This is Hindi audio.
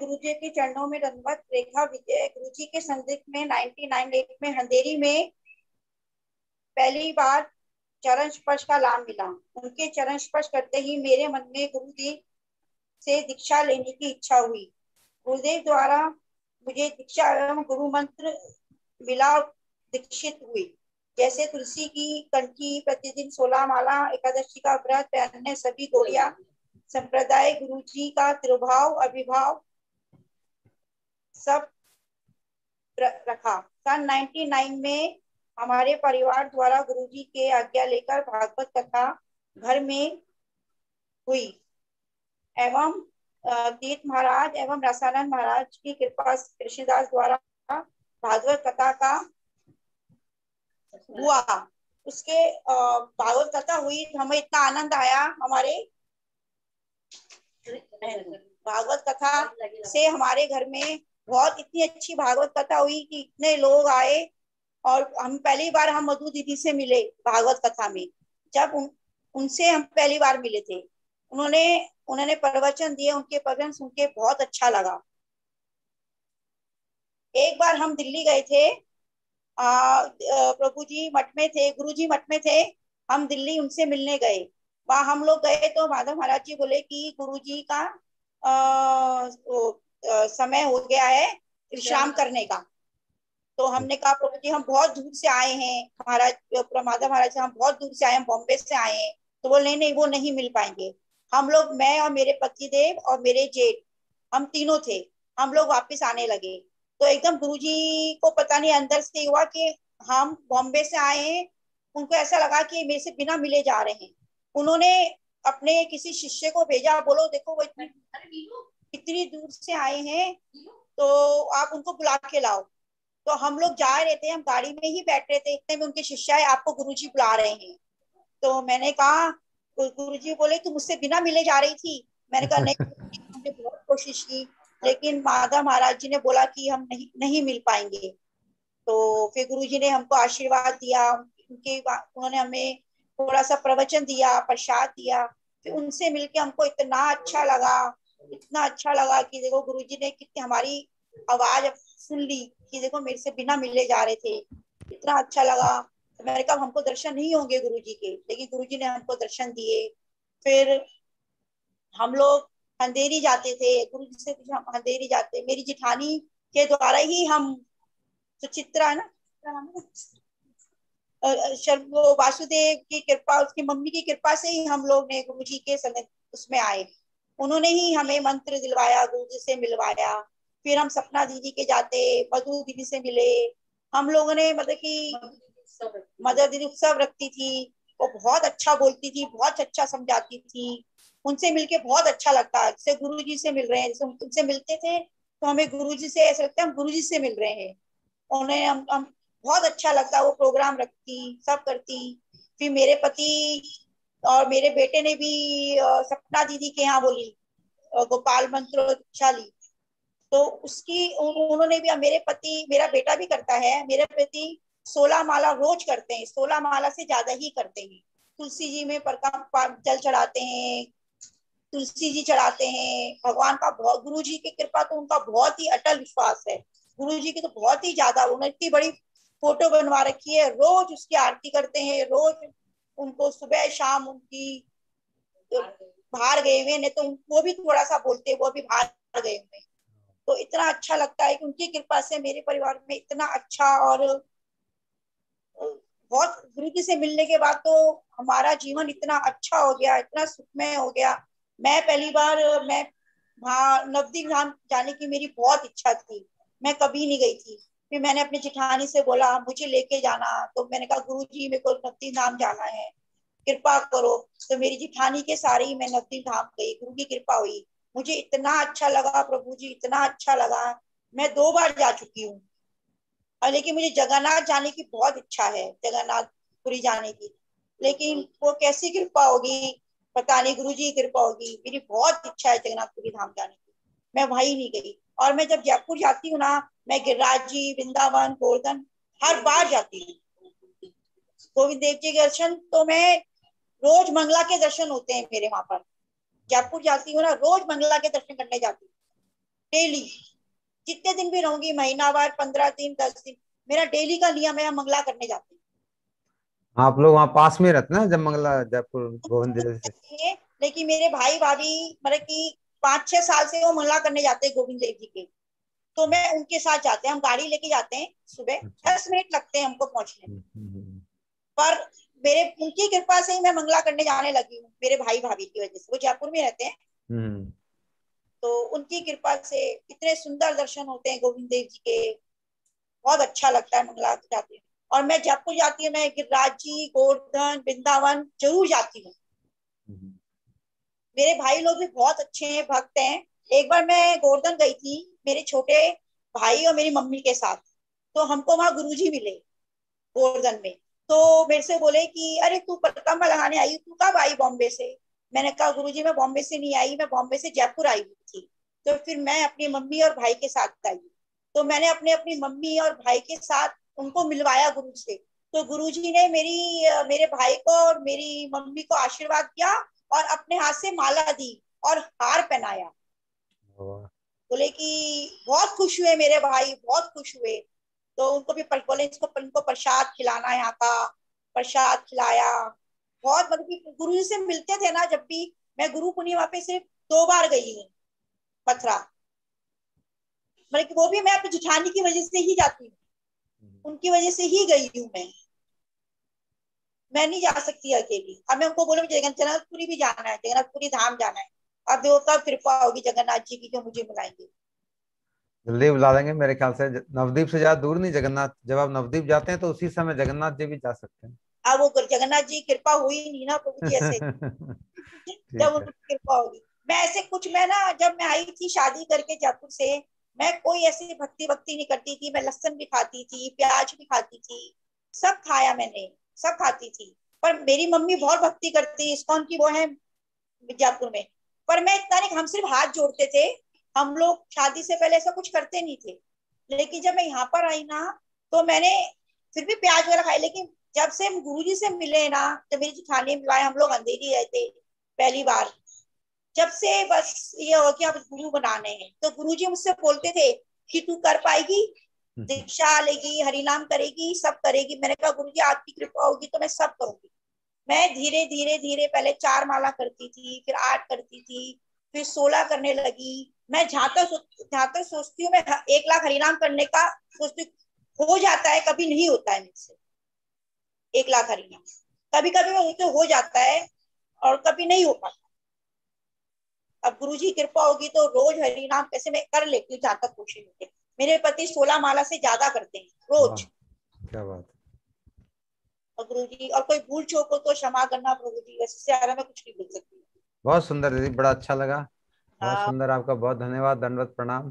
गुरु जी के चरणों में दंडवत रेखा विजय। गुरु जी के संदिग्ध में 99 में अंधेरी में पहली बार चरण स्पर्श का लाभ मिला। उनके चरण स्पर्श करते ही मेरे मन में गुरु जी से दीक्षा लेने की इच्छा हुई। गुरुदेव द्वारा मुझे दीक्षा एवं गुरु मंत्र मिला, दीक्षित हुई। जैसे तुलसी की कंठी, प्रतिदिन 16 माला, एकादशी का व्रत, अन्य सभी गौड़िया संप्रदाय, गुरु जी का तिरुभाव अभिभाव सब रखा। सन 99 में हमारे परिवार द्वारा गुरु जी के आज्ञा लेकर भागवत कथा घर में हुई एवं तीर्थ महाराज एवं रसानंद महाराज की कृपा कृष्णदास द्वारा भागवत कथा का हुआ। उसके भागवत कथा हुई तो हमें इतना आनंद आया। हमारे भागवत कथा से हमारे घर में बहुत इतनी अच्छी भागवत कथा हुई कि इतने लोग आए। और हम पहली बार हम मधु दीदी से मिले भागवत कथा में। जब उनसे हम पहली बार मिले थे, उन्होंने उन्होंने प्रवचन दिए, उनके प्रवचन सुन के बहुत अच्छा लगा। एक बार हम दिल्ली गए थे, प्रभु जी मठ में थे, गुरु जी मठ में थे, हम दिल्ली उनसे मिलने गए। वहां हम लोग गए तो माधव महाराज जी बोले कि गुरु जी का समय हो गया है विश्राम करने का। तो हमने कहा प्रभु जी हम बहुत दूर से आए हैं, महाराज माधव महाराज हम बहुत दूर से आए हैं, बॉम्बे से आए हैं। तो बोले नहीं नहीं वो नहीं मिल पाएंगे। हम लोग, मैं और मेरे पति देव और मेरे जेठ, हम तीनों थे, हम लोग वापस आने लगे। तो एकदम गुरुजी को पता नहीं अंदर से हुआ कि हम बॉम्बे से आए हैं। उनको ऐसा लगा कि मेरे से बिना मिले जा रहे हैं। उन्होंने अपने किसी शिष्य को भेजा, बोलो देखो वो इतनी दूर से आए हैं तो आप उनको बुला के लाओ। तो हम लोग जा रहे थे, हम गाड़ी में ही बैठ रहे थे, इतने में उनके शिष्य है आपको गुरुजी बुला रहे हैं। तो मैंने कहा, गुरुजी बोले तुम मुझसे बिना मिले जा रही थी। मैंने कहा नहीं, हमने बहुत कोशिश की लेकिन माधव महाराज जी ने बोला कि हम नहीं मिल पाएंगे। तो फिर गुरुजी ने हमको आशीर्वाद दिया, उन्होंने हमें थोड़ा सा प्रवचन दिया, प्रसाद दिया। फिर उनसे मिलके हमको इतना अच्छा लगा, इतना अच्छा लगा कि देखो गुरुजी ने कितनी हमारी आवाज सुन ली कि देखो मेरे से बिना मिले जा रहे थे, इतना अच्छा लगा। तो मैंने कहा हमको दर्शन नहीं होंगे गुरुजी के, लेकिन गुरुजी ने हमको दर्शन दिए। फिर हम लोग अंधेरी जाते थे, गुरुजी से हम अंधेरी जाते, मेरी जिठानी के द्वारा ही हम, सुचित्रा है ना, वो वासुदेव की कृपा, उसकी मम्मी की कृपा से ही हम लोग ने गुरुजी के संग उसमें आए। उन्होंने ही हमें मंत्र दिलवाया, गुरुजी से मिलवाया। फिर हम सपना दीदी के जाते, मधु दीदी से मिले। हम लोगों ने मतलब कि मदर दीदी उत्सव रखती थी, वो बहुत अच्छा बोलती थी, बहुत अच्छा समझाती थी। उनसे मिलके बहुत अच्छा लगता है, जैसे गुरु जी से मिल रहे हैं। जैसे उनसे मिलते थे तो हमें गुरु जी से ऐसा लगता है हम गुरु जी से मिल रहे हैं। उन्हें हम बहुत अच्छा लगता, वो प्रोग्राम रखती, सब करती। फिर मेरे पति और मेरे बेटे ने भी सपना दीदी के यहाँ बोली, गोपाल मंत्र दीक्षा ली। तो उसकी उन्होंने भी, मेरे पति, मेरा बेटा भी करता है, मेरे पति 16 माला रोज करते हैं, 16 माला से ज्यादा ही करते हैं। तुलसी जी में जल चढ़ाते हैं, तुलसी जी चढ़ाते हैं। भगवान का बहुत, गुरु जी की कृपा तो उनका बहुत ही अटल विश्वास है। गुरु जी की तो बहुत ही ज्यादा, उन्होंने इतनी बड़ी फोटो बनवा रखी है, रोज उसकी आरती करते हैं, रोज उनको सुबह शाम उनकी, बाहर गए हुए नहीं तो वो भी थोड़ा सा बोलते, वो भी बाहर गए हुए। तो इतना अच्छा लगता है कि उनकी कृपा से मेरे परिवार में इतना अच्छा। और बहुत गुरु जी से मिलने के बाद तो हमारा जीवन इतना अच्छा हो गया, इतना सुखमय हो गया। मैं पहली बार, मैं वहाँ नवदीप धाम जाने की मेरी बहुत इच्छा थी, मैं कभी नहीं गई थी। फिर मैंने अपनी जिठानी से बोला मुझे लेके जाना, तो मैंने कहा गुरु जी मेरे को नवदीप धाम जाना है, कृपा करो। तो मेरी जिठानी के सारे ही मैं नवदीप धाम गई, गुरु की कृपा हुई। मुझे इतना अच्छा लगा प्रभु जी, इतना अच्छा लगा। मैं 2 बार जा चुकी हूँ। लेकिन मुझे जगन्नाथ जाने की बहुत इच्छा है, जगन्नाथपुरी जाने की। लेकिन वो कैसी कृपा होगी पता नहीं, गुरु जी की कृपा होगी। मेरी बहुत इच्छा है जगन्नाथपुरी धाम जाने की, मैं वहीं नहीं गई। और मैं जब जयपुर जाती हूँ ना, मैं गिरिराज जी, वृंदावन, गोवर्धन हर बार जाती हूँ। गोविंद देव जी के दर्शन तो मैं, रोज मंगला के दर्शन होते हैं मेरे वहां पर। जयपुर जाती हूँ ना, रोज मंगला के दर्शन करने जाती हूँ। डेली, जितने दिन भी रहूंगी, महीना भर, 15 दिन, 10 दिन, मेरा डेली का नियम है, हम मंगला करने जाते हैं। आप लोग वहाँ पास में रहते हैं ना, जब मंगला जयपुर गोविंद देव से? हैं। लेकिन मेरे भाई भाभी मतलब कि 5-6 साल से वो मंगला करने जाते हैं गोविंद देव जी के। तो मैं उनके साथ जाते हैं, हम गाड़ी लेके जाते हैं, सुबह अच्छा। 10 मिनट लगते हैं हमको पहुंचने में। हम्म, हम्म, पर मेरे उनकी कृपा से ही मैं मंगला करने जाने लगी हूँ, मेरे भाई भाभी की वजह से, वो जयपुर में रहते हैं। हम्म, तो उनकी कृपा से इतने सुंदर दर्शन होते हैं गोविंद देव जी के। बहुत अच्छा लगता है मंगला जाती हूँ। और मैं जयपुर जाती हूँ, मैं गिरिराज जी, गोवर्धन, वृंदावन जरूर जाती हूँ। हम्म। मेरे भाई लोग भी बहुत अच्छे हैं, भक्त हैं। एक बार मैं गोवर्धन गई थी, मेरे छोटे भाई और मेरी मम्मी के साथ। तो हमको वहां गुरुजी मिले गोवर्धन में। तो मेरे से बोले कि अरे तू परिक्रमा लगाने आई, तू कब आई बॉम्बे से? मैंने कहा गुरुजी मैं बॉम्बे से नहीं आई, मैं बॉम्बे से जयपुर आई हुई थी। तो फिर मैं अपनी मम्मी और भाई के साथ आई। तो मैंने अपने अपनी मम्मी और भाई के साथ उनको मिलवाया गुरु से। तो गुरुजी ने मेरे भाई को और मेरी मम्मी को आशीर्वाद किया, और अपने हाथ से माला दी और हार पहनाया। वाह। बोले कि बहुत खुश हुए मेरे भाई, बहुत खुश हुए। तो उनको भी बोले इसको इनको प्रसाद खिलाना, यहाँ का प्रसाद खिलाया। बहुत मतलब कि गुरु जी से मिलते थे ना जब भी। मैं गुरु पूर्णिमा पे सिर्फ 2 बार गई हूँ मथुरा। मतलब कि वो भी मैं अपनी जिठानी की वजह से ही जाती हूँ, उनकी वजह से ही गई हूँ मैं नहीं जा सकती अकेली। अब मैं उनको बोलूँ मुझे जगन्नाथपुरी भी जाना है, जगन्नाथपुरी धाम जाना है। अब वो कब कृपा होगी जगन्नाथ जी की जो मुझे बुलाएंगे। जल्दी बुला देंगे मेरे ख्याल से। नवदीप से ज्यादा दूर नहीं जगन्नाथ। जब आप नवदीप जाते हैं तो उसी समय जगन्नाथ जी भी जा सकते हैं। अब वो जगन्नाथ जी की कृपा हुई नहीं ना प्रभु जी ऐसे। जब ठीक है। उनकी कृपा होगी। मैं ऐसे कुछ, मैं ना जब मैं आई थी शादी करके जयपुर से, मैं कोई ऐसी भक्ति भक्ति नहीं करती थी। मैं लहसुन भी खाती थी, प्याज भी खाती थी, सब खाया मैंने, सब खाती थी। पर मेरी मम्मी बहुत भक्ति करती है, इस्कॉन की वो है जयपुर में। पर मैं इतना नहीं, हम सिर्फ हाथ जोड़ते थे। हम लोग शादी से पहले ऐसा कुछ करते नहीं थे। लेकिन जब मैं यहाँ पर आई ना, तो मैंने फिर भी प्याज वगैरह खाई। लेकिन जब से हम गुरु जी से मिले ना, जब मेरी जेठानी मिलाए, हम लोग अंधेरी रहे थे पहली बार। जब से बस ये हो कि अब गुरु बनाने हैं, तो गुरु जी मुझसे बोलते थे कि तू कर पाएगी, दीक्षा लेगी, हरिनाम करेगी, सब करेगी। मैंने कहा गुरु जी आपकी कृपा होगी तो मैं सब करूंगी। मैं धीरे धीरे धीरे पहले 4 माला करती थी, फिर 8 करती थी, फिर 16 करने लगी। मैं जहां तक सोचती हूँ, मैं 1 लाख हरिनाम करने का सोचती हूँ। हो जाता है, कभी नहीं होता है मुझसे 1 लाख हरिनाम। कभी कभी मैं मुझसे हो जाता है और कभी नहीं हो पाता। अब गुरु जी की कृपा होगी तो रोज हरिनाम कैसे मैं कर लेती हूँ, जहां तक कोशिश होती है। मेरे पति 16 माला से ज्यादा करते हैं वाह, रोज। क्या बात और गुरु जी, और कोई भूल चूक हो तो क्षमा करना प्रभु जी, वैसे से ज्यादा मैं कुछ नहीं बोल सकती। है। बहुत सुंदर दीदी, बड़ा अच्छा लगा। बहुत हाँ। सुंदर, आपका बहुत धन्यवाद, दंडवत प्रणाम।